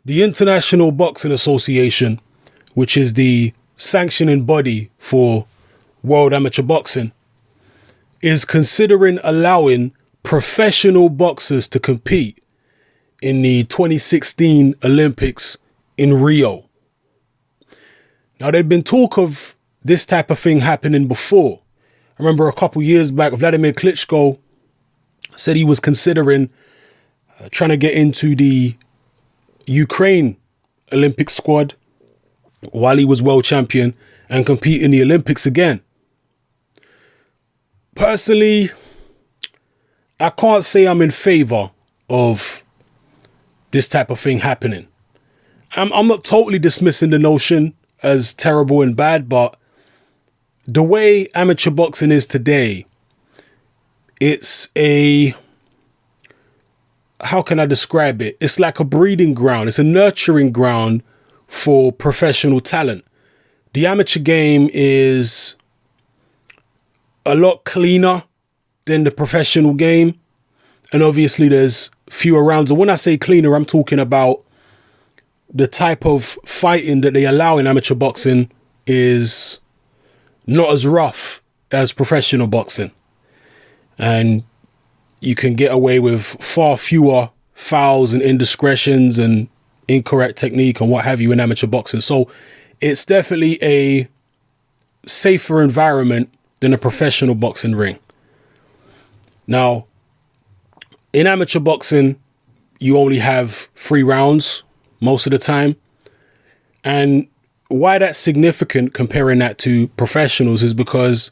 The International Boxing Association, which is the sanctioning body for World Amateur Boxing, is considering allowing professional boxers to compete in the 2016 Olympics in Rio. Now, there'd been talk of this type of thing happening before. I remember a couple years back, Vladimir Klitschko said he was considering trying to get into the Ukraine Olympic squad while he was world champion and compete in the Olympics again. Personally, I can't say I'm in favor of this type of thing happening. I'm not totally dismissing the notion as terrible and bad, but the way amateur boxing is today, it's how can I describe it? It's like a breeding ground. It's a nurturing ground for professional talent. The amateur game is a lot cleaner than the professional game. And obviously there's fewer rounds. And when I say cleaner, I'm talking about the type of fighting that they allow in amateur boxing is not as rough as professional boxing. And you can get away with far fewer fouls and indiscretions and incorrect technique and what have you in amateur boxing. So it's definitely a safer environment than a professional boxing ring. Now, in amateur boxing, you only have 3 rounds most of the time. And why that's significant comparing that to professionals is because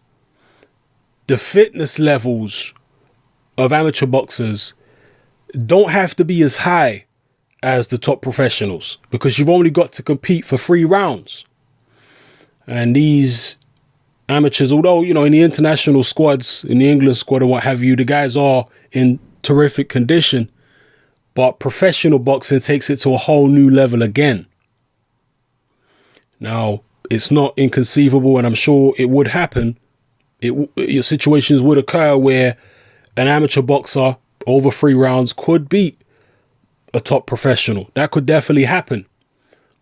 the fitness levels of amateur boxers don't have to be as high as the top professionals because you've only got to compete for 3 rounds. And these amateurs, although, you know, in the international squads, in the England squad and what have you, the guys are in terrific condition, but professional boxing takes it to a whole new level again. Now, it's not inconceivable, and I'm sure it would happen. Your situations would occur where an amateur boxer over 3 rounds could beat a top professional. That could definitely happen.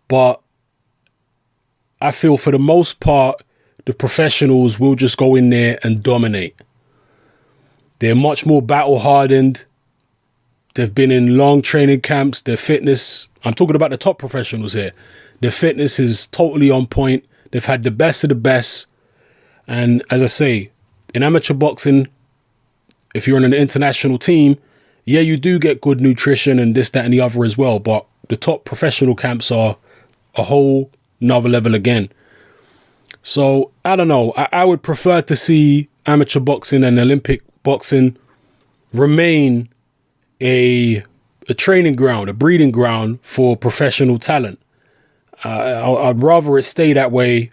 But I feel for the most part, the professionals will just go in there and dominate. They're much more battle hardened. They've been in long training camps. Their fitness, I'm talking about the top professionals here. Their fitness is totally on point. They've had the best of the best. And as I say, in amateur boxing, if you're on an international team, yeah, you do get good nutrition and this, that, and the other as well. But the top professional camps are a whole nother level again. So I don't know. I would prefer to see amateur boxing and Olympic boxing remain a training ground, a breeding ground for professional talent. I'd rather it stay that way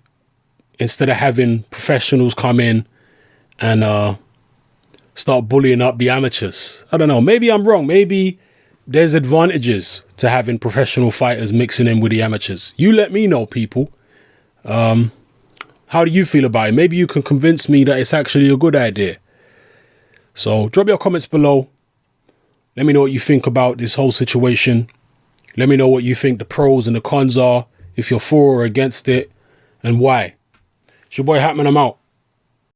instead of having professionals come in and start bullying up the amateurs. I don't know. Maybe I'm wrong. Maybe there's advantages to having professional fighters mixing in with the amateurs. You let me know, people. How do you feel about it? Maybe you can convince me that it's actually a good idea. So drop your comments below. Let me know what you think about this whole situation. Let me know what you think the pros and the cons are, if you're for or against it, and why. It's your boy Hatman, I'm out.